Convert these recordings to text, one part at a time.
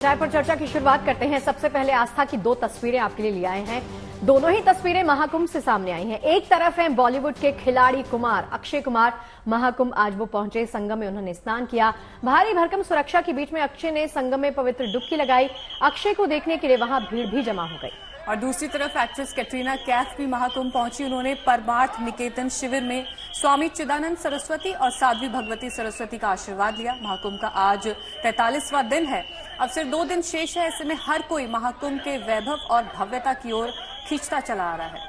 चाय पर चर्चा की शुरुआत करते हैं। सबसे पहले आस्था की दो तस्वीरें आपके लिए आए हैं। दोनों ही तस्वीरें महाकुंभ से सामने आई हैं। एक तरफ है बॉलीवुड के खिलाड़ी कुमार, अक्षय कुमार। महाकुंभ आज वो पहुंचे, संगम में उन्होंने स्नान किया। भारी भरकम सुरक्षा के बीच में अक्षय ने संगम में पवित्र डुबकी लगाई। अक्षय को देखने के लिए वहां भीड़ भी जमा हो गई। और दूसरी तरफ एक्ट्रेस कैटरीना कैफ भी महाकुंभ पहुंची। उन्होंने परमार्थ निकेतन शिविर में स्वामी चिदानंद सरस्वती और साध्वी भगवती सरस्वती का आशीर्वाद लिया। महाकुंभ का आज 43वां दिन है। अब सिर्फ 2 दिन शेष है। ऐसे में हर कोई महाकुंभ के वैभव और भव्यता की ओर खींचता चला आ रहा है।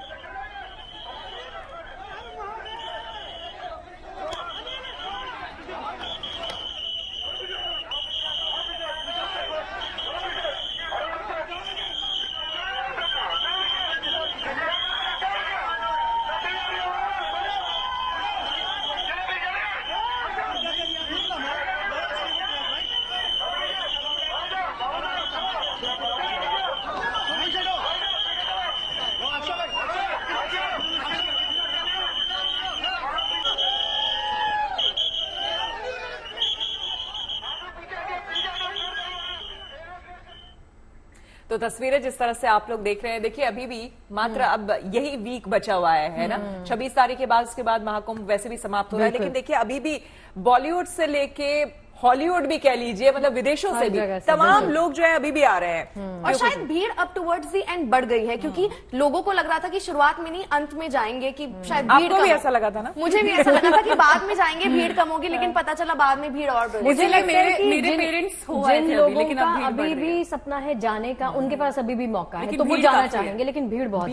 तो तस्वीरें जिस तरह से आप लोग देख रहे हैं, देखिए अभी भी मात्र अब यही वीक बचा हुआ है ना। 26 तारीख के बाद उसके बाद महाकुंभ वैसे भी समाप्त हो रहा है, लेकिन देखिए अभी भी बॉलीवुड से लेके हॉलीवुड भी कह लीजिए, मतलब विदेशों से भी तमाम लोग जो है अभी भी आ रहे हैं। और शायद भीड़ अब टुवर्ड्स दी एंड बढ़ गई है, क्योंकि लोगों को लग रहा था कि शुरुआत में नहीं अंत में जाएंगे, कि शायद भीड़ आपको भी ऐसा लगा था ना? मुझे भी ऐसा लगा था कि बाद में जाएंगे भीड़ कम होगी, लेकिन पता चला बाद में भीड़ और बढ़ गई। मुझे लगता है कि मेरे पेरेंट्स जिन लोगों का अभी भी सपना है जाने का, उनके पास अभी भी मौका है, तो वो जाना चाहेंगे, लेकिन भीड़ बहुत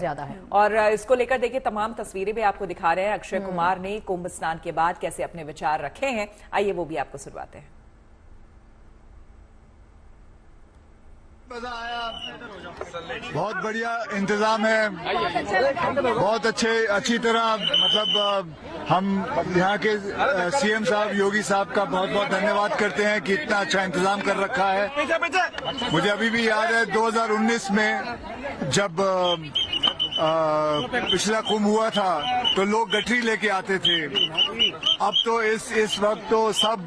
ज्यादा है। और इसको लेकर देखिए तमाम तस्वीरें भी आपको दिखा रहे हैं। अक्षय कुमार ने कुंभ स्नान के बाद कैसे अपने विचार रखे हैं, आइए वो भी आपको सुनवाते हैं। मजा आया, बहुत बढ़िया इंतजाम है, बहुत अच्छी तरह, मतलब हम यहाँ के सीएम साहब योगी साहब का बहुत बहुत धन्यवाद करते हैं कि इतना अच्छा इंतजाम कर रखा है। मुझे अभी भी याद है 2019 में जब पिछला कुंभ हुआ था तो लोग गठरी लेके आते थे। अब तो इस वक्त तो सब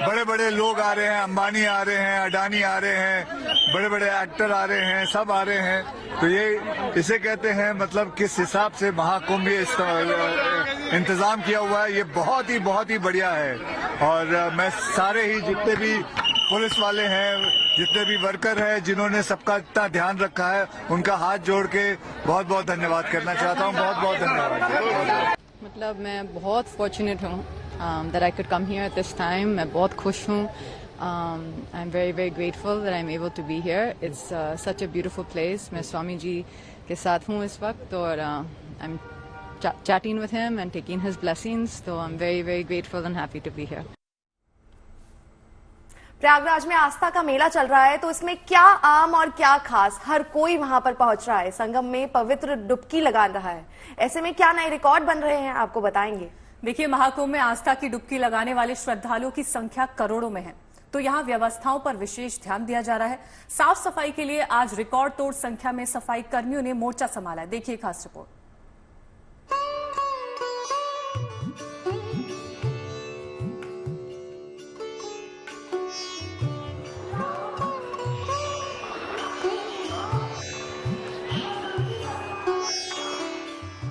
बड़े बड़े लोग आ रहे हैं, अंबानी आ रहे हैं, अडानी आ रहे हैं, बड़े बड़े एक्टर आ रहे हैं, सब आ रहे हैं। तो ये इसे कहते हैं, मतलब किस हिसाब से महाकुंभ ये इंतजाम किया हुआ है, ये बहुत ही बढ़िया है। और मैं सारे ही जितने भी पुलिस वाले हैं, जितने भी वर्कर हैं, जिन्होंने सबका इतना ध्यान रखा है, उनका हाथ जोड़ के बहुत बहुत धन्यवाद करना चाहता हूँ। बहुत बहुत धन्यवाद। मतलब मैं बहुत फॉर्चुनेट हूँ that I could come here at this time. मैं बहुत खुश हूँ। I am very very grateful that I am able to be here. It's such a beautiful place. मैं स्वामी जी के साथ हूँ इस वक्त, और I am chatting with him and taking his blessings. So I'm very very grateful and happy to be here. Prayagraj में आस्था का मेला चल रहा है, तो इसमें क्या आम और क्या खास, हर कोई वहां पर पहुंच रहा है, संगम में पवित्र डुबकी लगा रहा है। ऐसे में क्या नए रिकॉर्ड बन रहे हैं, आपको बताएंगे। देखिए, महाकुंभ में आस्था की डुबकी लगाने वाले श्रद्धालुओं की संख्या करोड़ों में है, तो यहाँ व्यवस्थाओं पर विशेष ध्यान दिया जा रहा है। साफ सफाई के लिए आज रिकॉर्ड तोड़ संख्या में सफाई कर्मियों ने मोर्चा संभाला है। देखिए खास रिपोर्ट।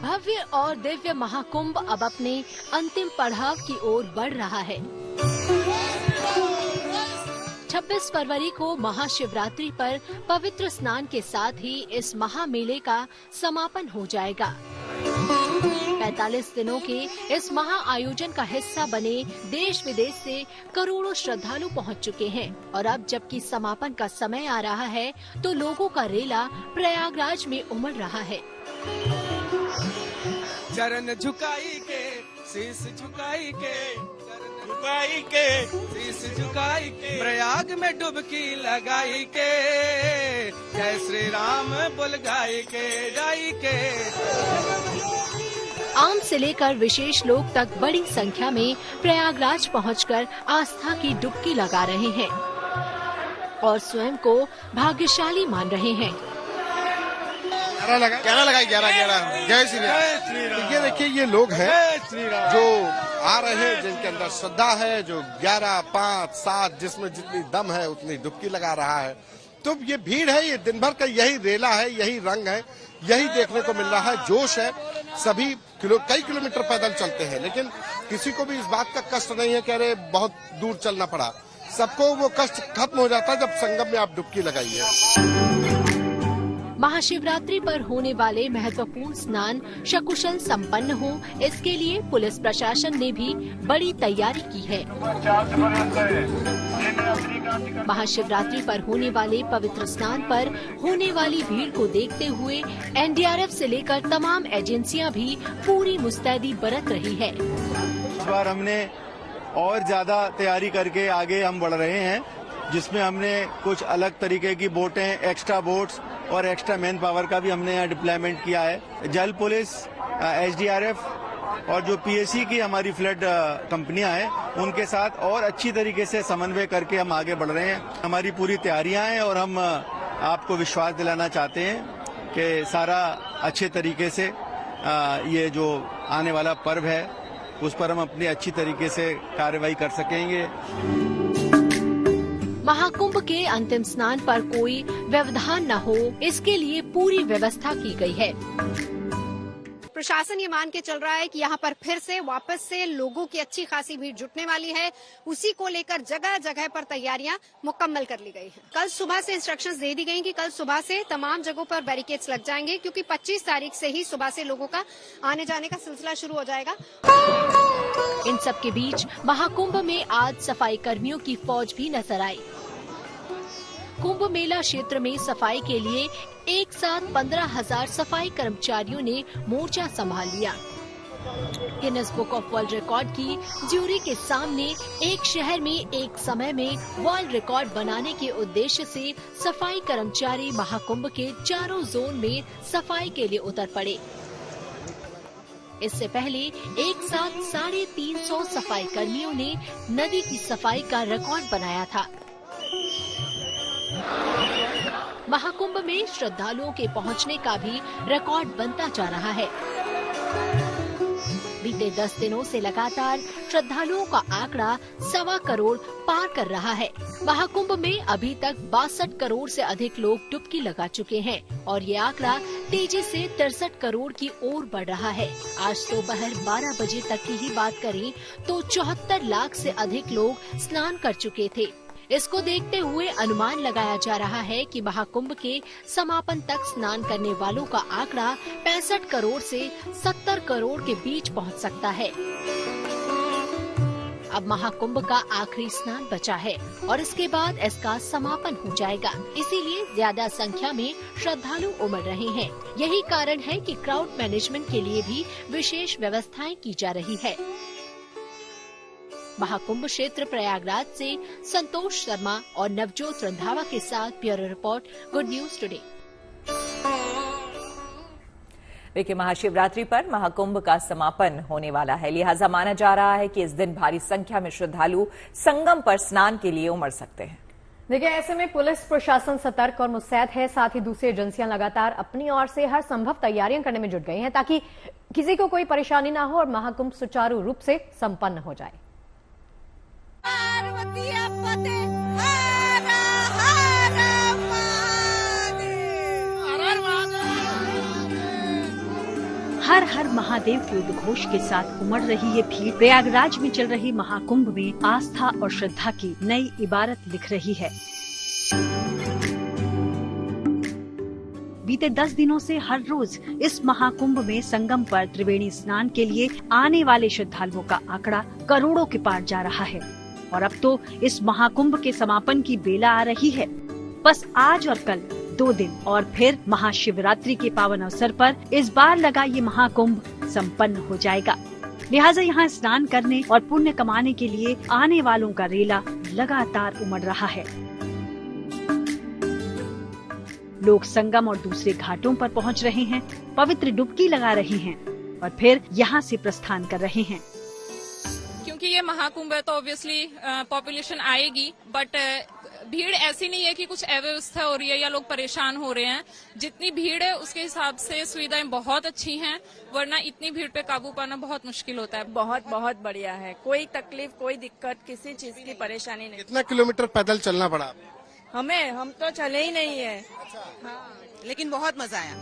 भव्य और दिव्य महाकुंभ अब अपने अंतिम पड़ाव की ओर बढ़ रहा है। 26 फरवरी को महाशिवरात्रि पर पवित्र स्नान के साथ ही इस महामेले का समापन हो जाएगा। 45 दिनों के इस महा आयोजन का हिस्सा बने देश विदेश से करोड़ों श्रद्धालु पहुंच चुके हैं, और अब जबकि समापन का समय आ रहा है तो लोगों का रेला प्रयागराज में उमड़ रहा है। चरण झुकाई के, शीश झुकाई के, चरण झुकाई के, शीश झुकाई के, प्रयाग में डुबकी लगाई के, जय श्री राम बोल गाई के, गाई के। आम से लेकर विशेष लोग तक बड़ी संख्या में प्रयागराज पहुंचकर आस्था की डुबकी लगा रहे हैं और स्वयं को भाग्यशाली मान रहे हैं। 11 लगाई 11 जय श्री राम। ये देखिए, ये लोग हैं जो आ रहे हैं, जिनके अंदर श्रद्धा है, जो 11, 5, 7 जिसमें जितनी दम है उतनी डुबकी लगा रहा है। तो ये भीड़ है, ये दिन भर का यही रेला है, यही रंग है, यही देखने को मिल रहा है। जोश है, सभी कई किलोमीटर पैदल चलते हैं, लेकिन किसी को भी इस बात का कष्ट नहीं है कि अरे बहुत दूर चलना पड़ा। सबको वो कष्ट खत्म हो जाता है जब संगम में आप डुबकी लगाइए। महाशिवरात्रि पर होने वाले महत्वपूर्ण स्नान सकुशल संपन्न हो, इसके लिए पुलिस प्रशासन ने भी बड़ी तैयारी की है। महाशिवरात्रि पर होने वाले पवित्र स्नान पर होने वाली भीड़ को देखते हुए एनडीआरएफ से लेकर तमाम एजेंसियां भी पूरी मुस्तैदी बरत रही है। इस बार हमने और ज्यादा तैयारी करके आगे हम बढ़ रहे हैं, जिसमें हमने कुछ अलग तरीके की बोटें, एक्स्ट्रा बोट्स और एक्स्ट्रा मैन पावर का भी हमने यहाँ डिप्लॉयमेंट किया है। जल पुलिस, एसडीआरएफ और जो पीएसी की हमारी फ्लड कंपनियां हैं, उनके साथ और अच्छी तरीके से समन्वय करके हम आगे बढ़ रहे हैं। हमारी पूरी तैयारियां हैं और हम आपको विश्वास दिलाना चाहते हैं कि सारा अच्छे तरीके से ये जो आने वाला पर्व है उस पर हम अपनी अच्छी तरीके से कार्रवाई कर सकेंगे। महाकुंभ के अंतिम स्नान पर कोई व्यवधान न हो, इसके लिए पूरी व्यवस्था की गई है। प्रशासन ये मान के चल रहा है कि यहाँ पर फिर से वापस से लोगों की अच्छी खासी भीड़ जुटने वाली है। उसी को लेकर जगह जगह पर तैयारियां मुकम्मल कर ली गई हैं। कल सुबह से इंस्ट्रक्शंस दे दी गई कि कल सुबह से तमाम जगहों पर बैरिकेड्स लग जाएंगे, क्योंकि 25 तारीख से ही सुबह से लोगों का आने जाने का सिलसिला शुरू हो जाएगा। इन सब के बीच महाकुंभ में आज सफाई कर्मियों की फौज भी नजर आई। कुंभ मेला क्षेत्र में सफाई के लिए एक साथ 15,000 सफाई कर्मचारियों ने मोर्चा संभाल लिया। Guinness book of world record की ज्यूरी के सामने एक शहर में एक समय में वर्ल्ड रिकॉर्ड बनाने के उद्देश्य से सफाई कर्मचारी महाकुंभ के चारों जोन में सफाई के लिए उतर पड़े। इससे पहले एक साथ 350 सफाई कर्मियों ने नदी की सफाई का रिकॉर्ड बनाया था। महाकुंभ में श्रद्धालुओं के पहुंचने का भी रिकॉर्ड बनता जा रहा है। बीते 10 दिनों से लगातार श्रद्धालुओं का आंकड़ा 1.25 करोड़ पार कर रहा है। महाकुंभ में अभी तक 62 करोड़ से अधिक लोग डुबकी लगा चुके हैं और ये आंकड़ा तेजी से 63 करोड़ की ओर बढ़ रहा है। आज दोपहर 12 बजे तक की ही बात करें तो 74 लाख से अधिक लोग स्नान कर चुके थे। इसको देखते हुए अनुमान लगाया जा रहा है कि महाकुंभ के समापन तक स्नान करने वालों का आंकड़ा 65 करोड़ से 70 करोड़ के बीच पहुंच सकता है। अब महाकुंभ का आखिरी स्नान बचा है और इसके बाद इसका समापन हो जाएगा। इसीलिए ज्यादा संख्या में श्रद्धालु उमड़ रहे हैं। यही कारण है कि क्राउड मैनेजमेंट के लिए भी विशेष व्यवस्थाएं की जा रही है। महाकुंभ क्षेत्र प्रयागराज से संतोष शर्मा और नवजोत रंधावा के साथ bureau report, good news today. देखिए, महाशिवरात्रि पर महाकुंभ का समापन होने वाला है, लिहाजा माना जा रहा है कि इस दिन भारी संख्या में श्रद्धालु संगम पर स्नान के लिए उमड़ सकते हैं। देखिए, ऐसे में पुलिस प्रशासन सतर्क और मुस्तैद है। साथ ही दूसरी एजेंसियां लगातार अपनी ओर से हर संभव तैयारियां करने में जुट गई हैं ताकि किसी को कोई परेशानी न हो और महाकुंभ सुचारू रूप से संपन्न हो जाए। हर हर महादेव के उद्घोष के साथ उमड़ रही ये भीड़ प्रयागराज में चल रही महाकुंभ में आस्था और श्रद्धा की नई इबारत लिख रही है। बीते 10 दिनों से हर रोज इस महाकुंभ में संगम पर त्रिवेणी स्नान के लिए आने वाले श्रद्धालुओं का आंकड़ा करोड़ों के पार जा रहा है और अब तो इस महाकुंभ के समापन की बेला आ रही है। बस आज और कल 2 दिन और फिर महाशिवरात्रि के पावन अवसर पर इस बार लगा ये महाकुंभ संपन्न हो जाएगा। लिहाजा यहाँ स्नान करने और पुण्य कमाने के लिए आने वालों का रेला लगातार उमड़ रहा है। लोग संगम और दूसरे घाटों पर पहुँच रहे हैं, पवित्र डुबकी लगा रहे हैं और फिर यहाँ से प्रस्थान कर रहे हैं। क्योंकि ये महाकुंभ है तो ऑब्वियसली पॉपुलेशन आएगी, बट भीड़ ऐसी नहीं है कि कुछ अव्यवस्था हो रही है या लोग परेशान हो रहे हैं। जितनी भीड़ है उसके हिसाब से सुविधाएं बहुत अच्छी हैं, वरना इतनी भीड़ पे काबू पाना बहुत मुश्किल होता है। बहुत बहुत बढ़िया है, कोई तकलीफ कोई दिक्कत किसी चीज की परेशानी नहीं। कितना किलोमीटर पैदल चलना पड़ा? हम तो चले ही नहीं है। हाँ, लेकिन बहुत मजा आया।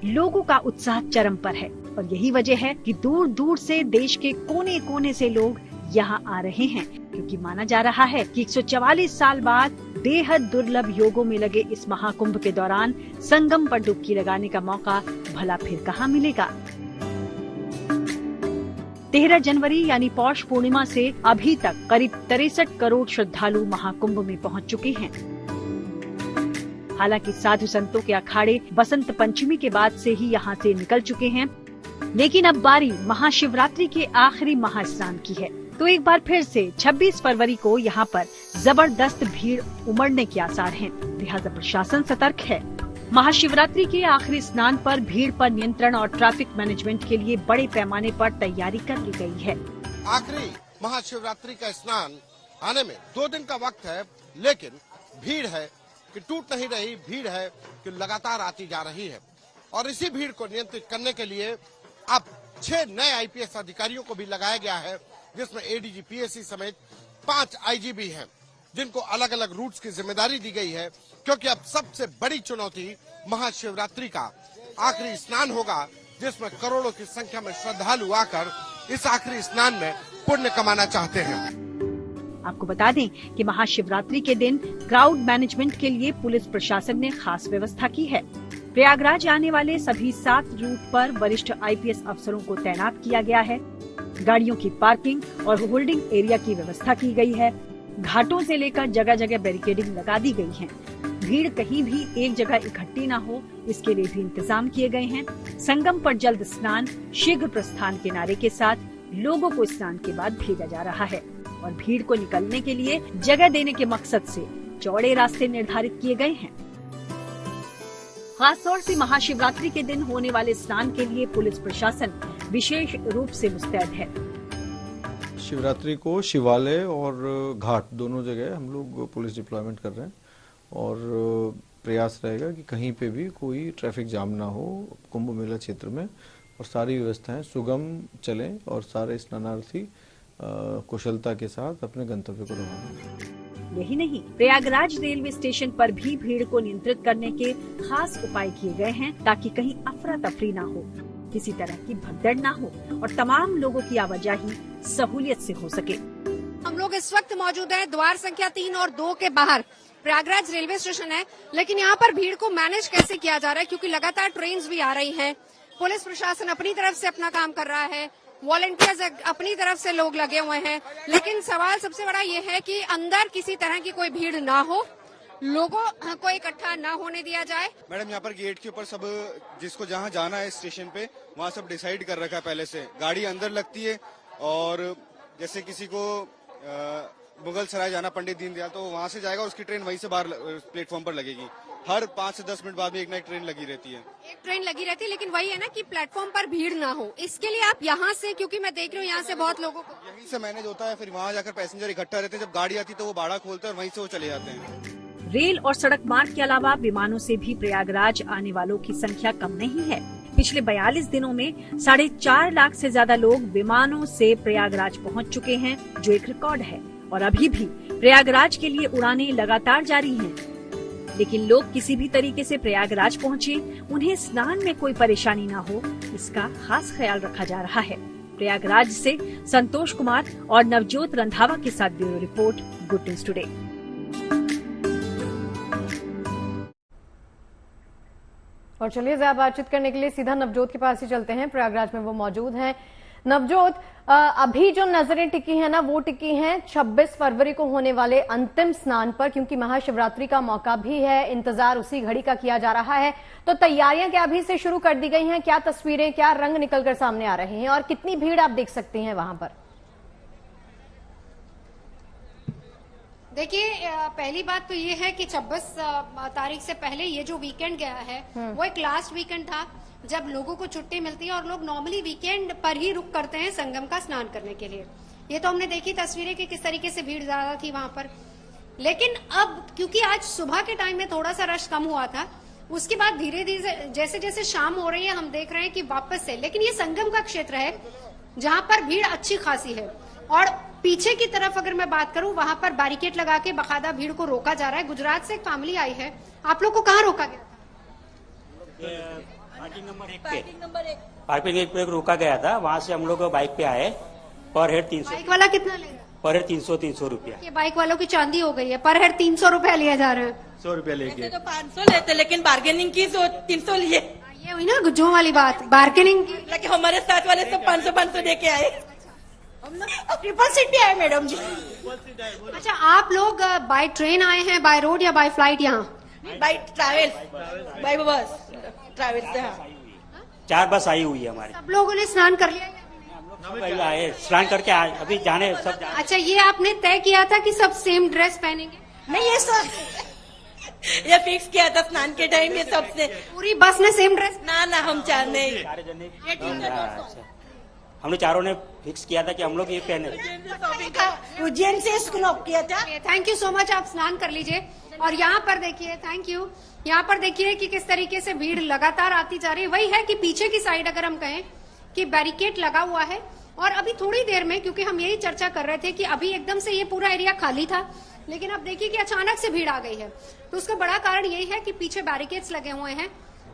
लोगों का उत्साह चरम पर है और यही वजह है कि दूर दूर से देश के कोने कोने से लोग यहाँ आ रहे हैं, क्योंकि माना जा रहा है कि 144 साल बाद बेहद दुर्लभ योगों में लगे इस महाकुंभ के दौरान संगम पर डुबकी लगाने का मौका भला फिर कहाँ मिलेगा। 13 जनवरी यानी पौष पूर्णिमा से अभी तक करीब 63 करोड़ श्रद्धालु महाकुंभ में पहुँच चुके हैं। हालांकि साधु संतों के अखाड़े बसंत पंचमी के बाद से ही यहाँ से निकल चुके हैं, लेकिन अब बारी महाशिवरात्रि के आखिरी महास्नान की है। तो एक बार फिर से 26 फरवरी को यहाँ पर जबरदस्त भीड़ उमड़ने के आसार हैं, लिहाजा प्रशासन सतर्क है। महाशिवरात्रि के आखिरी स्नान पर भीड़ पर नियंत्रण और ट्रैफिक मैनेजमेंट के लिए बड़े पैमाने पर तैयारी कर ली गई है। आखिरी महाशिवरात्रि का स्नान आने में 2 दिन का वक्त है, लेकिन भीड़ है कि टूट नहीं रही, भीड़ है कि लगातार आती जा रही है। और इसी भीड़ को नियंत्रित करने के लिए अब 6 नए आईपीएस अधिकारियों को भी लगाया गया है, जिसमें एडीजी पीएससी समेत 5 आईजीबी हैं, जिनको अलग अलग रूट्स की जिम्मेदारी दी गई है, क्योंकि अब सबसे बड़ी चुनौती महाशिवरात्रि का आखिरी स्नान होगा, जिसमें करोड़ों की संख्या में श्रद्धालु आकर इस आखिरी स्नान में पुण्य कमाना चाहते हैं। आपको बता दें कि महाशिवरात्रि के दिन क्राउड मैनेजमेंट के लिए पुलिस प्रशासन ने खास व्यवस्था की है। प्रयागराज आने वाले सभी 7 रूट पर वरिष्ठ आईपीएस अफसरों को तैनात किया गया है। गाड़ियों की पार्किंग और होल्डिंग एरिया की व्यवस्था की गई है। घाटों से लेकर जगह जगह बैरिकेडिंग लगा दी गई है। भीड़ कहीं भी एक जगह इकट्ठी न हो, इसके लिए भी इंतजाम किए गए हैं। संगम पर जल्द स्नान शीघ्र प्रस्थान के नारे के साथ लोगों को स्नान के बाद भेजा जा रहा है और भीड़ को निकलने के लिए जगह देने के मकसद से चौड़े रास्ते निर्धारित किए गए हैं। खास तौर से महाशिवरात्रि के दिन होने वाले स्नान के लिए पुलिस प्रशासन विशेष रूप से मुस्तैद है। शिवरात्रि को शिवालय और घाट दोनों जगह हम लोग पुलिस डिप्लॉयमेंट कर रहे हैं और प्रयास रहेगा कि कहीं पे भी कोई ट्रैफिक जाम ना हो कुंभ मेला क्षेत्र में, और सारी व्यवस्थाएं सुगम चलें और सारे स्नानार्थी कुशलता के साथ अपने गंतव्य को रवाना। यही नहीं, प्रयागराज रेलवे स्टेशन पर भी भीड़ को नियंत्रित करने के खास उपाय किए गए हैं, ताकि कहीं अफरा तफरी ना हो, किसी तरह की भगदड़ ना हो और तमाम लोगों की आवाजाही सहूलियत से हो सके। हम लोग इस वक्त मौजूद हैं द्वार संख्या 3 और 2 के बाहर। प्रयागराज रेलवे स्टेशन है, लेकिन यहाँ पर भीड़ को मैनेज कैसे किया जा रहा है, क्योंकि लगातार ट्रेन्स भी आ रही हैं। पुलिस प्रशासन अपनी तरफ से अपना काम कर रहा है, वॉलंटियर्स अपनी तरफ से लोग लगे हुए हैं, लेकिन सवाल सबसे बड़ा ये है कि अंदर किसी तरह की कोई भीड़ ना हो, लोगों को इकट्ठा ना होने दिया जाए। मैडम, यहाँ पर गेट के ऊपर सब जिसको जहाँ जाना है स्टेशन पे, वहाँ सब डिसाइड कर रखा है पहले से। गाड़ी अंदर लगती है और जैसे किसी को मुगल सराय जाना पंडित दीनदयाल, तो वहाँ से जाएगा, उसकी ट्रेन वहीं से बाहर प्लेटफॉर्म पर लगेगी। हर 5 से 10 मिनट बाद में एक नई ट्रेन लगी रहती है। एक ट्रेन लगी रहती है, लेकिन वही है ना कि प्लेटफॉर्म पर भीड़ ना हो, इसके लिए आप यहाँ से, क्योंकि मैं देख रही हूँ यहाँ से बहुत लोगों को यहीं से मैनेज होता है, फिर वहाँ जाकर पैसेंजर इकट्ठा रहते हैं। जब गाड़ी आती है तो वो बाड़ा खोलते हैं और वहीं से वो चले जाते हैं। रेल और सड़क मार्ग के अलावा विमानों से भी प्रयागराज आने वालों की संख्या कम नहीं है। पिछले 42 दिनों में 4.5 लाख से ज्यादा लोग विमानों से प्रयागराज पहुंच चुके हैं, जो एक रिकॉर्ड है। और अभी भी प्रयागराज के लिए उड़ानें लगातार जारी हैं। लेकिन लोग किसी भी तरीके से प्रयागराज पहुंचे, उन्हें स्नान में कोई परेशानी ना हो, इसका खास ख्याल रखा जा रहा है। प्रयागराज से संतोष कुमार और नवजोत रंधावा के साथ bureau report, good news today. और चलिए ज्यादा बातचीत करने के लिए सीधा नवजोत के पास ही चलते हैं। प्रयागराज में वो मौजूद हैं। नवजोत, अभी जो नजरें टिकी हैं ना, वो टिकी हैं 26 फरवरी को होने वाले अंतिम स्नान पर, क्योंकि महाशिवरात्रि का मौका भी है, इंतजार उसी घड़ी का किया जा रहा है। तो तैयारियां क्या अभी से शुरू कर दी गई हैं? क्या तस्वीरें, क्या रंग निकलकर सामने आ रहे हैं और कितनी भीड़ आप देख सकती हैं वहां पर? देखिए, पहली बात तो ये है कि 26 तारीख से पहले ये जो वीकेंड गया है वो एक लास्ट वीकेंड था, जब लोगों को छुट्टी मिलती है और लोग नॉर्मली वीकेंड पर ही रुक करते हैं संगम का स्नान करने के लिए। ये तो हमने देखी तस्वीरें कि किस तरीके से भीड़ ज्यादा थी वहां पर। लेकिन अब क्योंकि आज सुबह के टाइम में थोड़ा सा रश कम हुआ था, उसके बाद धीरे धीरे जैसे जैसे शाम हो रही है हम देख रहे हैं कि वापस से, लेकिन ये संगम का क्षेत्र है जहां पर भीड़ अच्छी खासी है। और पीछे की तरफ अगर मैं बात करूं, वहां पर बैरिकेड लगा के बाकायदा भीड़ को रोका जा रहा है। गुजरात से एक फैमिली आई है, आप लोग को कहाँ रोका गया था? पार्किंग एक पे रोका गया था, वहाँ से हम लोग बाइक पे आए। पर हेड 300। बाइक वाला कितना लेगा? पर हेड 300 रुपया। ये बाइक वालों की चांदी हो गई है, पर हेड 300 रुपया लिया जा रहा है। 100 रुपया लेके तो 500 लेते, लेकिन बार्गेनिंग की 300 लिए। ये हुई ना गुज्जों वाली बात, बार्गेनिंग की। लेकिन हमारे साथ वाले सब 500 दे के आए। ट्रिपल सीट पे आए मैडम जी। अच्छा, आप लोग बाय ट्रेन आए हैं, बाय रोड या बाय फ्लाइट? यहाँ बाय ट्रैवल, बाय बस ट्रैवल से। हाँ, 4 बस आई हुई है हमारे। सब लोगों ने स्नान कर लिया? आए स्नान करके आए, अभी जाने सब जाने। अच्छा, ये आपने तय किया था कि सब सेम ड्रेस पहनेंगे? नहीं, ये सब ये फिक्स किया था स्नान के टाइम। ये सबसे पूरी बस ने सेम ड्रेस? ना हम 4 नहीं, हमने चारों ने फिक्स किया था कि हम लोग ये पहने। उज्जैन से स्नॉप किया था। थैंक यू सो मच, आप स्नान कर लीजिए। और यहाँ पर देखिए, थैंक यू, यहाँ पर देखिए कि किस तरीके से भीड़ लगातार आती जा रही है। वही है कि पीछे की साइड अगर हम कहें कि बैरिकेड लगा हुआ है, और अभी थोड़ी देर में, क्योंकि हम यही चर्चा कर रहे थे कि अभी एकदम से ये पूरा एरिया खाली था, लेकिन अब देखिए कि अचानक से भीड़ आ गई है। तो उसका बड़ा कारण यही है कि पीछे बैरिकेड्स लगे हुए हैं।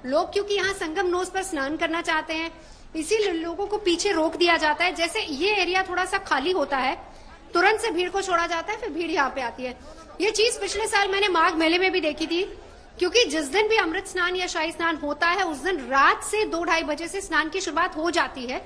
लोग क्योंकि यहाँ संगम नोज पर स्नान करना चाहते हैं, इसीलिए लोगों को पीछे रोक दिया जाता है। जैसे ये एरिया थोड़ा सा खाली होता है, तुरंत से भीड़ को छोड़ा जाता है, फिर भीड़ यहाँ पे आती है। ये चीज पिछले साल मैंने माघ मेले में भी देखी थी, क्योंकि जिस दिन भी अमृत स्नान या शाही स्नान होता है, उस दिन रात से 2-2:30 बजे से स्नान की शुरुआत हो जाती है।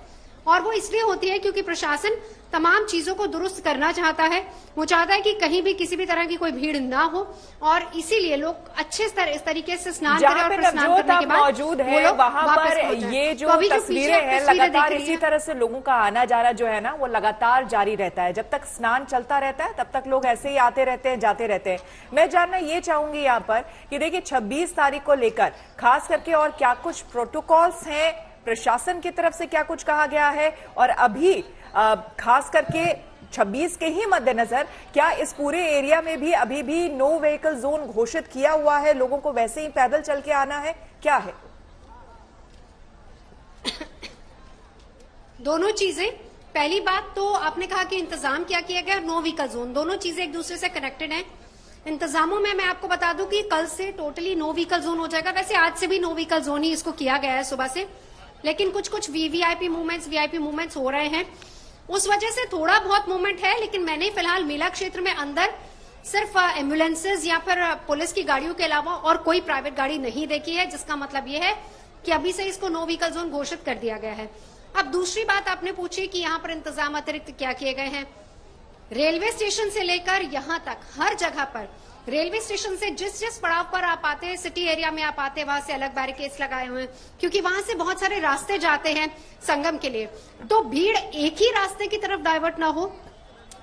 और वो इसलिए होती है क्योंकि प्रशासन तमाम चीजों को दुरुस्त करना चाहता है। वो चाहता है कि कहीं भी किसी भी तरह की कोई भीड़ ना हो, और इसीलिए लोग अच्छे इस तरीके से स्नान करें। और फिर स्नान करने के बाद मौजूद है वहां पर ये जो तस्वीरें हैं, लगातार इसी तरह से लोगों का आना जाना जो है ना, वो लगातार जारी रहता है। जब तक स्नान चलता रहता है तब तक लोग ऐसे ही आते रहते हैं, जाते रहते हैं। मैं जानना ये चाहूंगी यहाँ पर कि देखिए 26 तारीख को लेकर खास करके और क्या कुछ प्रोटोकॉल्स हैं, प्रशासन की तरफ से क्या कुछ कहा गया है, और अभी खास करके 26 के ही मद्देनजर क्या इस पूरे एरिया में भी अभी भी नो व्हीकल जोन घोषित किया हुआ है? लोगों को वैसे ही पैदल चल के आना है, क्या है? दोनों चीजें। पहली बात तो आपने कहा कि इंतजाम क्या किया गया, नो व्हीकल जोन, दोनों चीजें एक दूसरे से कनेक्टेड हैं। इंतजामों में मैं आपको बता दूं कि कल से टोटली नो व्हीकल जोन हो जाएगा। वैसे आज से भी नो व्हीकल जोन ही इसको किया गया है सुबह से, लेकिन कुछ वीवीआईपी मूवमेंट्स हो रहे हैं, उस वजह से थोड़ा बहुत मूवमेंट है। लेकिन मैंने फिलहाल मेला क्षेत्र में अंदर सिर्फ एम्बुलेंसेज या फिर पुलिस की गाड़ियों के अलावा और कोई प्राइवेट गाड़ी नहीं देखी है, जिसका मतलब ये है कि अभी से इसको नो व्हीकल जोन घोषित कर दिया गया है। अब दूसरी बात आपने पूछी कि यहाँ पर इंतजाम अतिरिक्त क्या किए गए हैं। रेलवे स्टेशन से लेकर यहाँ तक हर जगह पर, रेलवे स्टेशन से जिस पड़ाव पर आप आते हैं, सिटी एरिया में आप आते हैं, वहां से अलग बैरिकेड्स लगाए हुए हैं, क्योंकि वहां से बहुत सारे रास्ते जाते हैं संगम के लिए। तो भीड़ एक ही रास्ते की तरफ डाइवर्ट ना हो,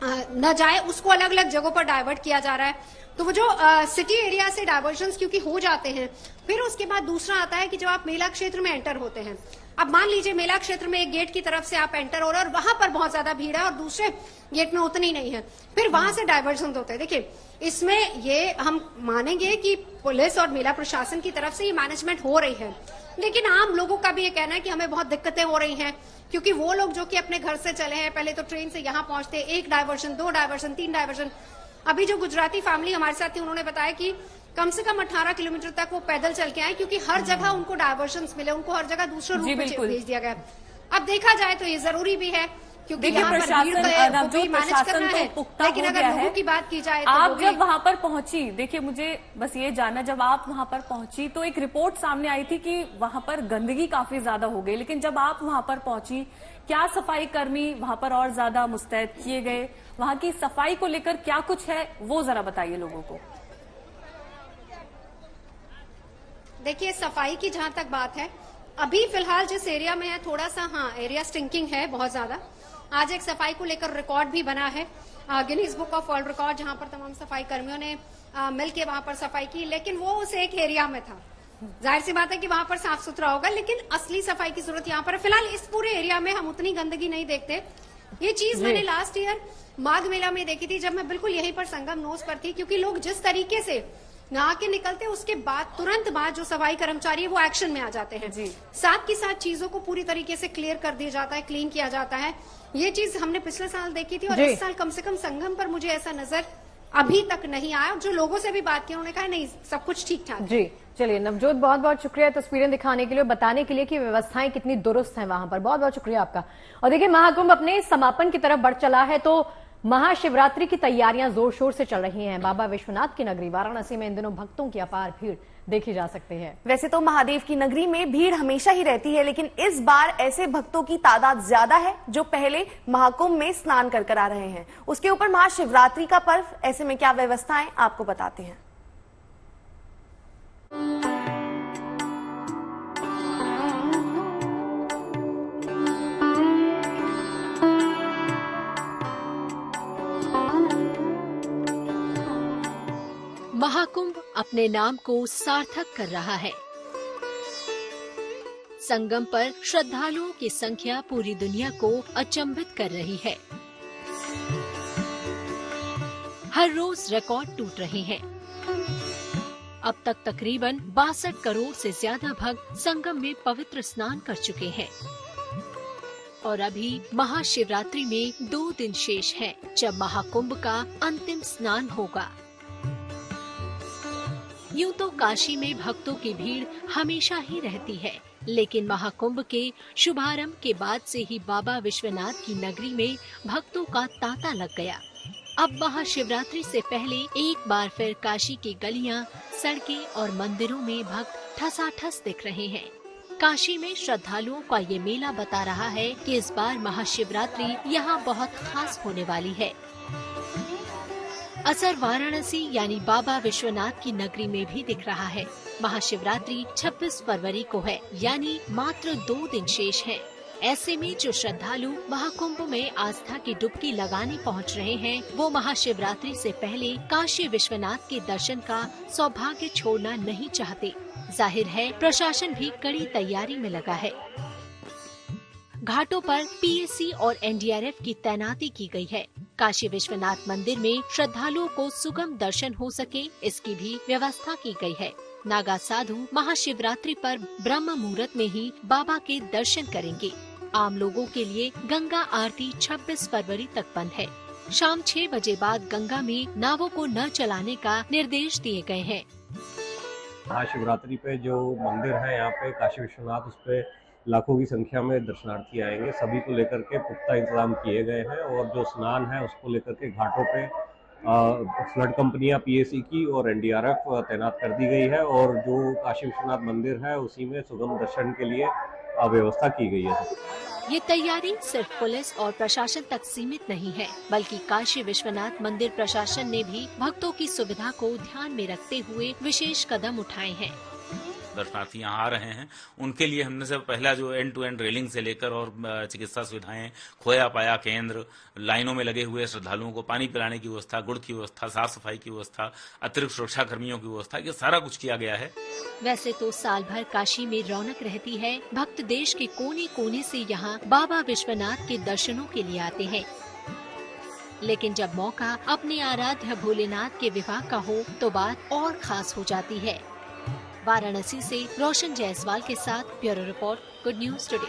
न जाए, उसको अलग अलग जगहों पर डाइवर्ट किया जा रहा है। तो वो जो सिटी एरिया से डाइवर्जन्स क्योंकि हो जाते हैं, फिर उसके बाद दूसरा आता है कि जब आप मेला क्षेत्र में एंटर होते हैं, अब मान लीजिए मेला क्षेत्र में एक गेट की तरफ से आप एंटर हो रहे हैं और वहां पर बहुत ज्यादा भीड़ है और दूसरे गेट में उतनी नहीं है, फिर वहां से डाइवर्जन होते हैं। देखिए, इसमें ये हम मानेंगे कि पुलिस और मेला प्रशासन की तरफ से ये मैनेजमेंट हो रही है, लेकिन आम लोगों का भी ये कहना है कि हमें बहुत दिक्कतें हो रही हैं, क्योंकि वो लोग जो कि अपने घर से चले हैं, पहले तो ट्रेन से यहाँ पहुंचते, 1 डाइवर्जन, 2 डाइवर्जन, 3 डाइवर्जन। अभी जो गुजराती फैमिली हमारे साथ थी, उन्होंने बताया कि कम से कम 18 किलोमीटर तक वो पैदल चल के आए, क्योंकि हर जगह उनको डाइवर्जन मिले, उनको हर जगह दूसरे रूट में भेज दिया गया। अब देखा जाए तो ये जरूरी भी है, क्योंकि यहाँ पर भीड़ को भी मैनेज करना है। लेकिन अगर लोगों की बात की जाए, आप जब वहां पर पहुंची, देखिए मुझे बस ये जानना, जब आप वहां पर पहुंची तो एक रिपोर्ट सामने आई थी कि वहां पर गंदगी काफी ज्यादा हो गई, लेकिन जब आप वहां पर पहुंची, क्या सफाई कर्मी वहां पर और ज्यादा मुस्तैद किए गए? वहां की सफाई को लेकर क्या कुछ है, वो जरा बताइए लोगों को। देखिए, सफाई की जहां तक बात है, अभी फिलहाल जिस एरिया में है, थोड़ा सा एरिया स्टिंकिंग है बहुत ज्यादा। आज एक सफाई को लेकर रिकॉर्ड भी बना है, Guinness book of world record, जहां पर तमाम सफाई कर्मियों ने मिलकर वहां पर सफाई की, लेकिन वो उस एक एरिया में था। जाहिर सी बात है कि वहां पर साफ सुथरा होगा, लेकिन असली सफाई की जरूरत यहाँ पर है। फिलहाल इस पूरे एरिया में हम उतनी गंदगी नहीं देखते, ये चीज मैंने लास्ट ईयर माघ मेला में देखी थी, जब मैं बिल्कुल यहीं पर संगम नोज पर थी, क्योंकि लोग जिस तरीके से नहा के निकलते हैं उसके बाद तुरंत बाद जो सफाई कर्मचारी है वो एक्शन में आ जाते हैं जी। साथ के साथ चीजों को पूरी तरीके से क्लियर कर दिया जाता है, क्लीन किया जाता है। ये चीज हमने पिछले साल देखी थी और इस साल कम से कम संगम पर मुझे ऐसा नजर अभी तक नहीं आया। जो लोगों से भी बात की उन्होंने कहा नहीं सब कुछ ठीक ठाक जी। चलिए नवजोत, बहुत बहुत शुक्रिया तस्वीरें दिखाने के लिए, बताने के लिए कि व्यवस्थाएं कितनी दुरुस्त हैं वहां पर। बहुत बहुत शुक्रिया आपका। और देखिए महाकुंभ अपने समापन की तरफ बढ़ चला है, तो महाशिवरात्रि की तैयारियां जोर शोर से चल रही हैं। बाबा विश्वनाथ की नगरी वाराणसी में इन दिनों भक्तों की अपार भीड़ देखी जा सकती है। वैसे तो महादेव की नगरी में भीड़ हमेशा ही रहती है, लेकिन इस बार ऐसे भक्तों की तादाद ज्यादा है जो पहले महाकुंभ में स्नान कर आ रहे हैं। उसके ऊपर महाशिवरात्रि का पर्व, ऐसे में क्या व्यवस्थाएं आपको बताते हैं। महाकुंभ अपने नाम को सार्थक कर रहा है। संगम पर श्रद्धालुओं की संख्या पूरी दुनिया को अचंभित कर रही है। हर रोज रिकॉर्ड टूट रहे हैं। अब तक तकरीबन 62 करोड़ से ज्यादा भक्त संगम में पवित्र स्नान कर चुके हैं और अभी महाशिवरात्रि में 2 दिन शेष हैं, जब महाकुंभ का अंतिम स्नान होगा। यूं तो काशी में भक्तों की भीड़ हमेशा ही रहती है, लेकिन महाकुंभ के शुभारंभ के बाद से ही बाबा विश्वनाथ की नगरी में भक्तों का तांता लग गया। अब महाशिवरात्रि से पहले एक बार फिर काशी की गलियां, सड़कें और मंदिरों में भक्त ठसाठस दिख रहे हैं। काशी में श्रद्धालुओं का ये मेला बता रहा है कि इस बार महाशिवरात्रि यहाँ बहुत खास होने वाली है। असर वाराणसी यानी बाबा विश्वनाथ की नगरी में भी दिख रहा है। महाशिवरात्रि 26 फरवरी को है, यानी मात्र 2 दिन शेष हैं। ऐसे में जो श्रद्धालु महाकुंभ में आस्था की डुबकी लगाने पहुंच रहे हैं, वो महाशिवरात्रि से पहले काशी विश्वनाथ के दर्शन का सौभाग्य छोड़ना नहीं चाहते। जाहिर है प्रशासन भी कड़ी तैयारी में लगा है। घाटों पर पीएसी और एनडीआरएफ की तैनाती की गई है। काशी विश्वनाथ मंदिर में श्रद्धालुओं को सुगम दर्शन हो सके, इसकी भी व्यवस्था की गई है। नागा साधु महाशिवरात्रि पर ब्रह्म मुहूर्त में ही बाबा के दर्शन करेंगे। आम लोगों के लिए गंगा आरती 26 फरवरी तक बंद है। शाम 6 बजे बाद गंगा में नावों को न चलाने का निर्देश दिए गए हैं। महाशिवरात्रि पे जो मंदिर है यहाँ पे काशी विश्वनाथ, उस पे लाखों की संख्या में दर्शनार्थी आएंगे। सभी को लेकर के पुख्ता इंतजाम किए गए हैं और जो स्नान है उसको लेकर के घाटों पे फ्लड कंपनियां पीएसी की और एनडीआरएफ तैनात कर दी गई है और जो काशी विश्वनाथ मंदिर है उसी में सुगम दर्शन के लिए व्यवस्था की गई है। ये तैयारी सिर्फ पुलिस और प्रशासन तक सीमित नहीं है, बल्कि काशी विश्वनाथ मंदिर प्रशासन ने भी भक्तों की सुविधा को ध्यान में रखते हुए विशेष कदम उठाए हैं। दर्शनार्थी यहाँ आ रहे हैं, उनके लिए हमने से पहला जो एंड टू एंड रेलिंग से लेकर और चिकित्सा सुविधाएं, खोया पाया केंद्र, लाइनों में लगे हुए श्रद्धालुओं को पानी पिलाने की व्यवस्था, गुड़ की व्यवस्था, साफ सफाई की व्यवस्था, अतिरिक्त सुरक्षा कर्मियों की व्यवस्था, ये सारा कुछ किया गया है। वैसे तो साल भर काशी में रौनक रहती है। भक्त देश के कोने कोने से यहाँ बाबा विश्वनाथ के दर्शनों के लिए आते हैं, लेकिन जब मौका अपने आराध्य भोलेनाथ के विवाह का हो तो बात और खास हो जाती है। वाराणसी से रोशन जायसवाल के साथ bureau report, good news today.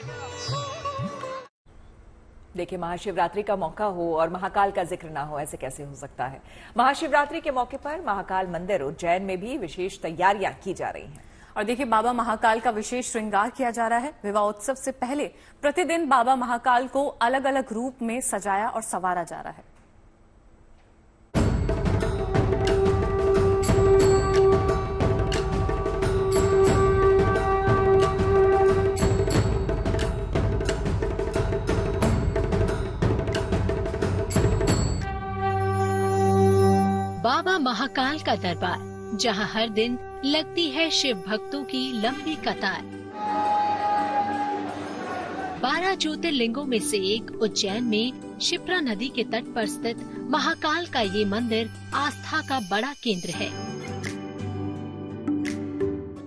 देखिए, महाशिवरात्रि का मौका हो और महाकाल का जिक्र ना हो, ऐसे कैसे हो सकता है। महाशिवरात्रि के मौके पर महाकाल मंदिर उज्जैन में भी विशेष तैयारियां की जा रही हैं। और देखिए, बाबा महाकाल का विशेष श्रृंगार किया जा रहा है। विवाह उत्सव से पहले प्रतिदिन बाबा महाकाल को अलग अलग रूप में सजाया और संवारा जा रहा है। बाबा महाकाल का दरबार, जहां हर दिन लगती है शिव भक्तों की लंबी कतार। 12 ज्योतिर्लिंगों में से एक उज्जैन में शिप्रा नदी के तट पर स्थित महाकाल का ये मंदिर आस्था का बड़ा केंद्र है।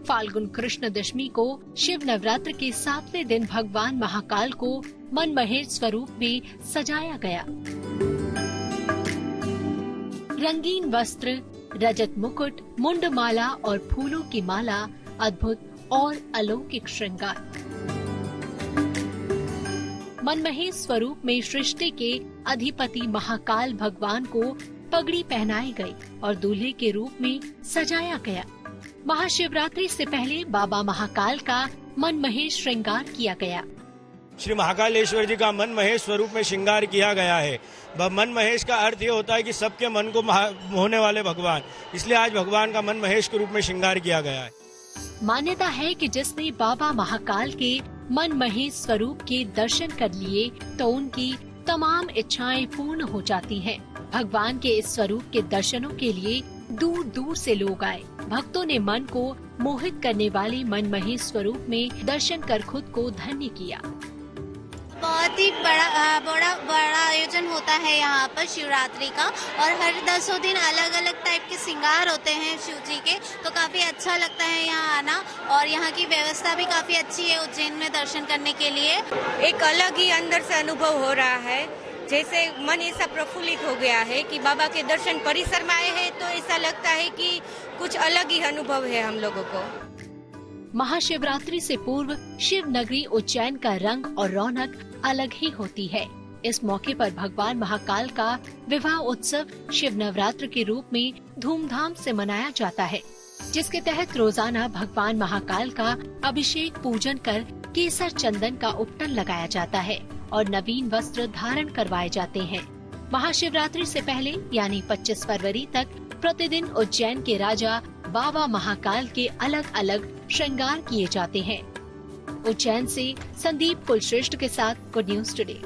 फाल्गुन कृष्ण दशमी को शिव नवरात्र के 7वें दिन भगवान महाकाल को मनमोहक स्वरूप में सजाया गया। रंगीन वस्त्र, रजत मुकुट, मुंडमाला और फूलों की माला, अद्भुत और अलौकिक श्रृंगार। मनमोहक स्वरूप में सृष्टि के अधिपति महाकाल भगवान को पगड़ी पहनाई गई और दूल्हे के रूप में सजाया गया। महाशिवरात्रि से पहले बाबा महाकाल का मनमोहक श्रृंगार किया गया। श्री महाकालेश्वर जी का मनमोहक स्वरूप में श्रृंगार किया गया है। मनमोहक का अर्थ ये होता है कि सबके मन को मोहने वाले भगवान, इसलिए आज भगवान का मनमोहक रूप में श्रृंगार किया गया है। मान्यता है कि जिसने बाबा महाकाल के मनमोहक स्वरूप के दर्शन कर लिए तो उनकी तमाम इच्छाएं पूर्ण हो जाती हैं। भगवान के इस स्वरूप के दर्शनों के लिए दूर दूर से लोग आए। भक्तों ने मन को मोहित करने वाले मनमोहक स्वरूप में दर्शन कर खुद को धन्य किया। बहुत ही बड़ा आयोजन होता है यहाँ पर शिवरात्रि का, और हर 10 दिन अलग अलग टाइप के श्रृंगार होते हैं शिव जी के, तो काफी अच्छा लगता है यहाँ आना। और यहाँ की व्यवस्था भी काफी अच्छी है उज्जैन में दर्शन करने के लिए। एक अलग ही अंदर से अनुभव हो रहा है, जैसे मन ऐसा प्रफुल्लित हो गया है कि बाबा के दर्शन परिसर में आए हैं तो ऐसा लगता है कि कुछ अलग ही अनुभव है हम लोगों को। महाशिवरात्रि से पूर्व शिव नगरी उज्जैन का रंग और रौनक अलग ही होती है। इस मौके पर भगवान महाकाल का विवाह उत्सव शिव नवरात्र के रूप में धूमधाम से मनाया जाता है, जिसके तहत रोजाना भगवान महाकाल का अभिषेक पूजन कर केसर चंदन का उपटन लगाया जाता है और नवीन वस्त्र धारण करवाए जाते हैं। महाशिवरात्रि से पहले यानी 25 फरवरी तक प्रतिदिन उज्जैन के राजा बाबा महाकाल के अलग अलग श्रृंगार किए जाते हैं। उज्जैन से संदीप कुलश्रेष्ठ के साथ गुड न्यूज टुडे।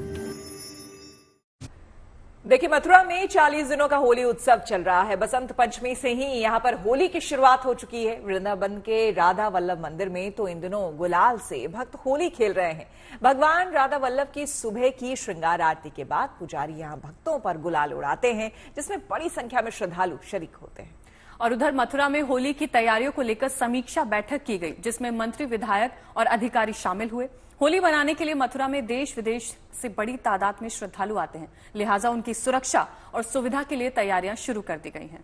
देखिए, मथुरा में 40 दिनों का होली उत्सव चल रहा है। बसंत पंचमी से ही यहाँ पर होली की शुरुआत हो चुकी है। वृंदावन के राधा वल्लभ मंदिर में तो इन दिनों गुलाल से भक्त होली खेल रहे हैं। भगवान राधा वल्लभ की सुबह की श्रृंगार आरती के बाद पुजारी यहाँ भक्तों पर गुलाल उड़ाते हैं, जिसमें बड़ी संख्या में श्रद्धालु शरीक होते हैं। और उधर मथुरा में होली की तैयारियों को लेकर समीक्षा बैठक की गई, जिसमें मंत्री, विधायक और अधिकारी शामिल हुए। होली मनाने के लिए मथुरा में देश विदेश से बड़ी तादाद में श्रद्धालु आते हैं, लिहाजा उनकी सुरक्षा और सुविधा के लिए तैयारियां शुरू कर दी गई हैं।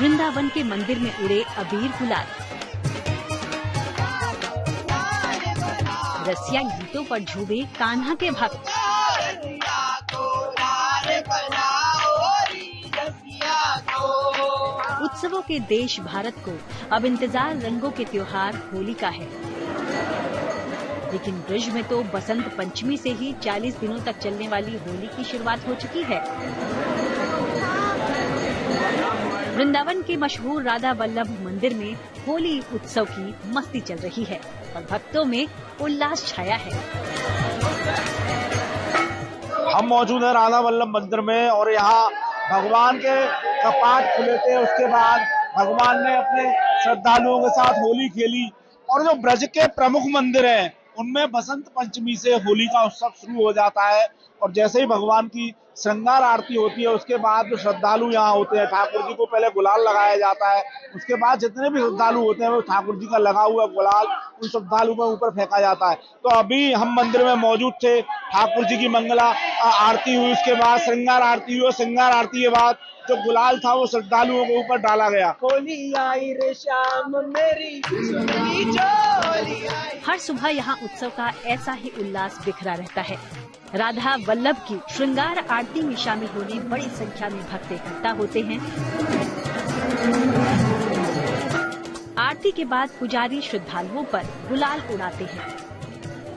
वृंदावन के मंदिर में उड़े अबीर गुलाल, रसिया गीतों पर झूमे कान्हा के भक्त। उत्सवों के देश भारत को अब इंतजार रंगों के त्योहार होली का है, लेकिन ब्रज में तो बसंत पंचमी से ही 40 दिनों तक चलने वाली होली की शुरुआत हो चुकी है। वृंदावन के मशहूर राधा वल्लभ मंदिर में होली उत्सव की मस्ती चल रही है और भक्तों में उल्लास छाया है। हम मौजूद हैं राधा वल्लभ मंदिर में और यहाँ भगवान के कपाट खुले थे। उसके बाद भगवान ने अपने श्रद्धालुओं के साथ होली खेली और जो ब्रज के प्रमुख मंदिर हैं उनमें बसंत पंचमी से होली का उत्सव शुरू हो जाता है। और जैसे ही भगवान की श्रृंगार आरती होती है उसके बाद जो श्रद्धालु यहाँ होते हैं, ठाकुर जी को पहले गुलाल लगाया जाता है। उसके बाद जितने भी श्रद्धालु होते हैं वो ठाकुर जी का लगा हुआ गुलाल उन श्रद्धालु के ऊपर फेंका जाता है। तो अभी हम मंदिर में मौजूद थे, ठाकुर जी की मंगला आरती हुई, उसके बाद श्रृंगार आरती हुई और श्रृंगार आरती के बाद जो गुलाल था वो श्रद्धालुओं के ऊपर डाला गया। होली आई रे शाम मेरी हर सुबह यहाँ उत्सव का ऐसा ही उल्लास बिखरा रहता है। राधा वल्लभ की श्रृंगार आरती में शामिल होने बड़ी संख्या में भक्त इकट्ठा होते हैं। आरती के बाद पुजारी श्रद्धालुओं पर गुलाल उड़ाते हैं।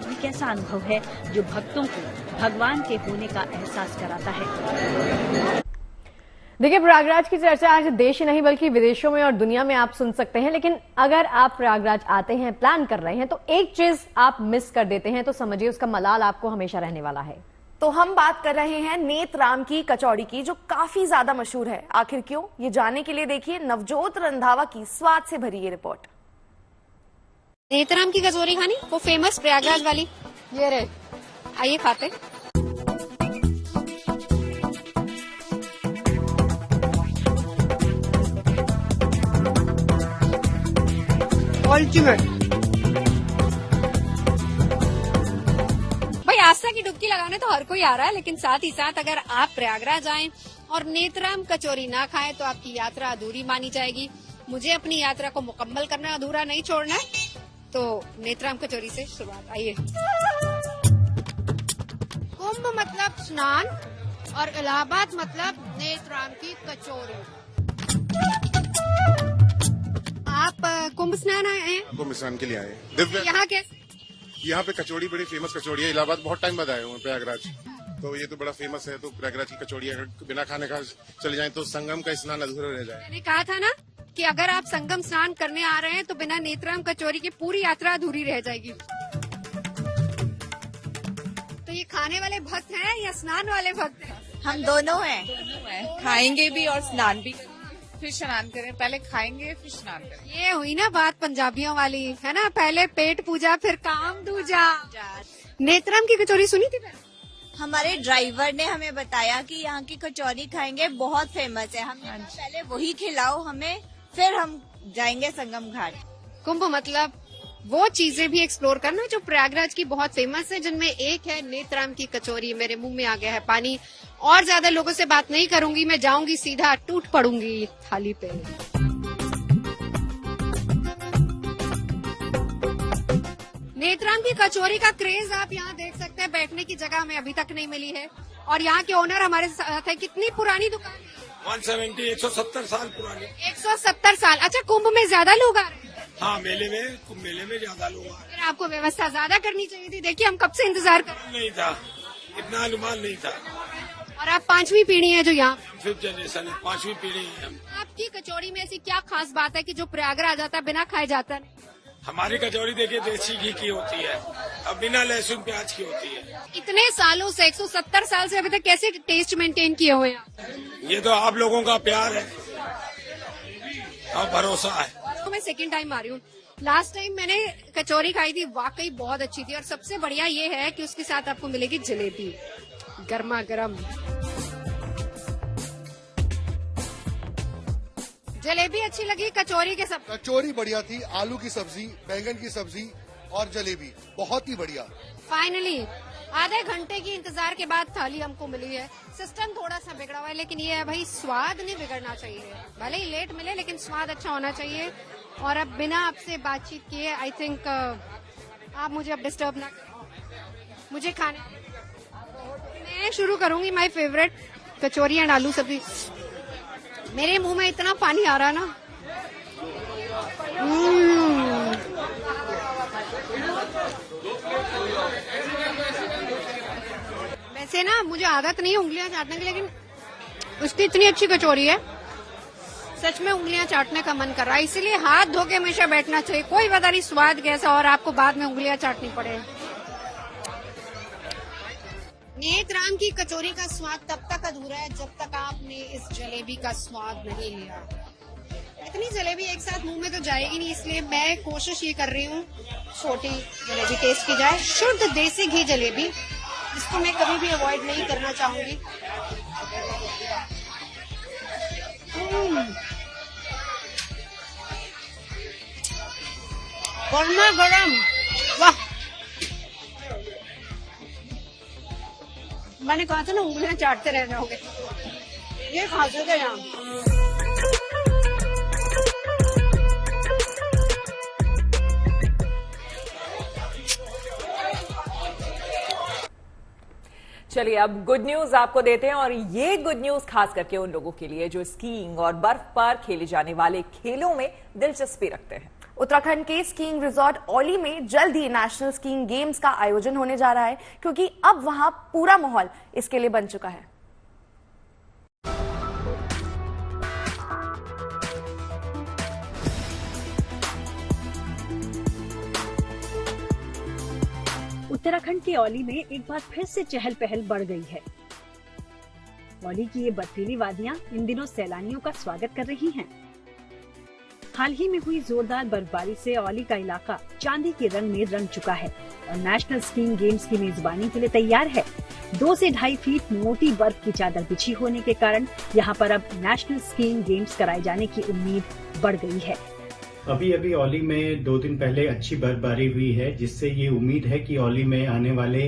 ये कैसा अनुभव है जो भक्तों को भगवान के होने का एहसास कराता है। देखिए, प्रयागराज की चर्चा आज देश ही नहीं बल्कि विदेशों में और दुनिया में आप सुन सकते हैं, लेकिन अगर आप प्रयागराज आते हैं, प्लान कर रहे हैं, तो एक चीज आप मिस कर देते हैं तो समझिए उसका मलाल आपको हमेशा रहने वाला है। तो हम बात कर रहे हैं नेतराम की कचौड़ी की, जो काफी ज्यादा मशहूर है। आखिर क्यों, ये जानने के लिए देखिए नवजोत रंधावा की स्वाद से भरी ये रिपोर्ट। नेतराम की कचौरी खानी, वो फेमस प्रयागराज वाली, ये रहे, आइए खाते। अल्टीमेट। भाई आस्था की डुबकी लगाने तो हर कोई आ रहा है, लेकिन साथ ही साथ अगर आप प्रयागराज आएं और नेत्राम कचौरी ना खाएं तो आपकी यात्रा अधूरी मानी जाएगी। मुझे अपनी यात्रा को मुकम्मल करना, अधूरा नहीं छोड़ना है, तो नेत्राम कचौरी से शुरुआत। आइए। कुंभ मतलब स्नान और इलाहाबाद मतलब नेत्राम की कचौरी। आप कुंभ स्नान आए हैं? कुंभ स्नान के लिए आए। दिव्य यहाँ कैसे? यहाँ पे कचौड़ी बड़ी फेमस कचौड़ी है। इलाहाबाद बहुत टाइम बाद आए हुए प्रयागराज, तो ये तो बड़ा फेमस है। तो प्रयागराज की कचौड़ी अगर बिना खाने का चले जाएं तो संगम का स्नान अधूरा रह जाए। मैंने कहा था ना कि अगर आप संगम स्नान करने आ रहे हैं तो बिना नेत्राम कचौरी की पूरी यात्रा अधूरी रह जाएगी। तो ये खाने वाले भक्त हैं या स्नान वाले भक्त हैं? हम दोनों हैं, खाएंगे भी और स्नान भी, फिर स्नान करें। पहले खाएंगे फिर स्नान करें। ये हुई ना बात पंजाबियों वाली, है ना, पहले पेट पूजा फिर काम दूजा। नेत्राम की कचौरी सुनी थी पहले? हमारे ड्राइवर ने हमें बताया कि यहाँ की कचौरी खाएंगे, बहुत फेमस है। हम पहले वही खिलाओ हमें, फिर हम जाएंगे संगम घाट। कुंभ मतलब वो चीजें भी एक्सप्लोर करना जो प्रयागराज की बहुत फेमस है, जिनमें एक है नेत्राम की कचौरी। मेरे मुंह में आ गया है पानी। और ज्यादा लोगों से बात नहीं करूंगी, मैं जाऊंगी सीधा, टूट पड़ूंगी थाली पे। नेत्राम की कचौरी का क्रेज आप यहाँ देख सकते हैं। बैठने की जगह हमें अभी तक नहीं मिली है और यहाँ के ओनर हमारे साथ है। कितनी पुरानी दुकान है? 170 साल पुरानी। 170 साल। अच्छा, कुंभ में ज्यादा लोग आ रहे हैं? हाँ, मेले में ज्यादा लोग आ रहे फिर आपको व्यवस्था ज्यादा करनी चाहिए थी। देखिए हम कब से इंतजार कर रहे हैं। नहीं था, इतना अनुमान नहीं था। और आप 5वीं पीढ़ी है जो यहाँ? 5th जनरेशन है, 5वीं पीढ़ी है। आपकी कचौरी में ऐसी क्या खास बात है कि जो प्रयागराज आता है बिना खाए जाता नहीं? हमारी कचौरी देखिए देसी घी की होती है, अब बिना लहसुन प्याज की होती है। इतने सालों से, 170 साल से अभी तक कैसे टेस्ट मेंटेन किए हुए हैं? ये तो आप लोगों का प्यार है और भरोसा है। तो मैं सेकंड टाइम आ रही हूँ। लास्ट टाइम मैंने कचौरी खाई थी, वाकई बहुत अच्छी थी। और सबसे बढ़िया ये है कि उसके साथ आपको मिलेगी जलेबी, गर्मा गर्म जलेबी। अच्छी लगी कचौरी के सब? कचौरी बढ़िया थी, आलू की सब्जी, बैंगन की सब्जी और जलेबी बहुत ही बढ़िया। फाइनली आधे घंटे की इंतजार के बाद थाली हमको मिली है। सिस्टम थोड़ा सा बिगड़ा हुआ है, लेकिन ये है भाई, स्वाद नहीं बिगड़ना चाहिए। भले ही लेट मिले लेकिन स्वाद अच्छा होना चाहिए। और अब बिना आपसे बातचीत किए आई थिंक आप मुझे अब डिस्टर्ब ना करें, मुझे खाने। मैं शुरू करूंगी माय फेवरेट कचौरी एंड आलू सब्जी। मेरे मुंह में इतना पानी आ रहा ना। वैसे ना मुझे आदत नहीं है उंगलियां चाटने की, लेकिन उसकी इतनी अच्छी कचौरी है, सच में उंगलियां चाटने का मन कर रहा है। इसीलिए हाथ धो के हमेशा बैठना चाहिए। कोई पता नहीं स्वाद कैसा और आपको बाद में उंगलियां चाटनी पड़े। नेत्राम की कचौरी का स्वाद तब तक अधूरा है जब तक आपने इस जलेबी का स्वाद नहीं लिया। इतनी जलेबी एक साथ मुंह में तो जाएगी नहीं, इसलिए मैं कोशिश ये कर रही हूँ छोटी जलेबी टेस्ट की जाए। शुद्ध देसी घी जलेबी, इसको मैं कभी भी अवॉइड नहीं करना चाहूंगी। गर्मा गरम, वाह। मैंने कहा था ना उंगलियां चाटते रह जाओगे, ये खासियत है यहाँ। चलिए अब गुड न्यूज आपको देते हैं, और ये गुड न्यूज खास करके उन लोगों के लिए जो स्कीइंग और बर्फ पर खेले जाने वाले खेलों में दिलचस्पी रखते हैं। उत्तराखंड के स्कीइंग रिजॉर्ट औली में जल्द ही नेशनल स्कीइंग गेम्स का आयोजन होने जा रहा है, क्योंकि अब वहां पूरा माहौल इसके लिए बन चुका है। उत्तराखंड के औली में एक बार फिर से चहल पहल बढ़ गई है। औली की ये बर्फीली वादियां इन दिनों सैलानियों का स्वागत कर रही हैं। हाल ही में हुई जोरदार बर्फबारी से औली का इलाका चांदी के रंग में रंग चुका है और नेशनल स्कीइंग गेम्स की मेजबानी के लिए तैयार है। 2 से 2.5 फीट मोटी बर्फ की चादर बिछी होने के कारण यहाँ पर अब नेशनल स्कीइंग गेम्स कराए जाने की उम्मीद बढ़ गई है। अभी अभी औली में 2 दिन पहले अच्छी बर्फबारी हुई है, जिससे ये उम्मीद है कि औली में आने वाले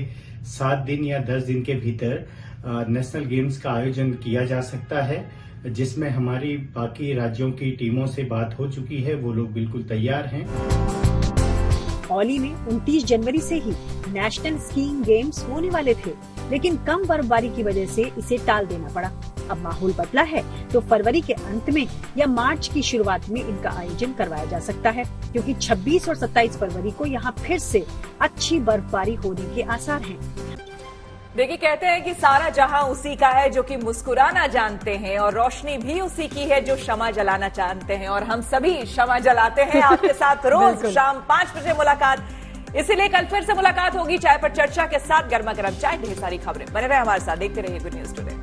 7 दिन या 10 दिन के भीतर नेशनल गेम्स का आयोजन किया जा सकता है, जिसमें हमारी बाकी राज्यों की टीमों से बात हो चुकी है। वो लोग बिल्कुल तैयार हैं। औली में 29 जनवरी से ही नेशनल स्कीइंग गेम्स होने वाले थे, लेकिन कम बर्फबारी की वजह से इसे टाल देना पड़ा। अब माहौल बदला है तो फरवरी के अंत में या मार्च की शुरुआत में इनका आयोजन करवाया जा सकता है, क्योंकि 26 और 27 फरवरी को यहाँ फिर से अच्छी बर्फबारी होने के आसार हैं। देखिए, कहते हैं कि सारा जहां उसी का है जो कि मुस्कुराना जानते हैं, और रोशनी भी उसी की है जो क्षमा जलाना जानते हैं, और हम सभी क्षमा जलाते हैं आपके साथ रोज शाम 5 बजे मुलाकात। इसीलिए कल फिर से मुलाकात होगी चाय पर चर्चा के साथ, गर्मा गर्म चाय, ढेर सारी खबरें। बने रहे हमारे साथ, देखते रहिए गुड न्यूज टुडे।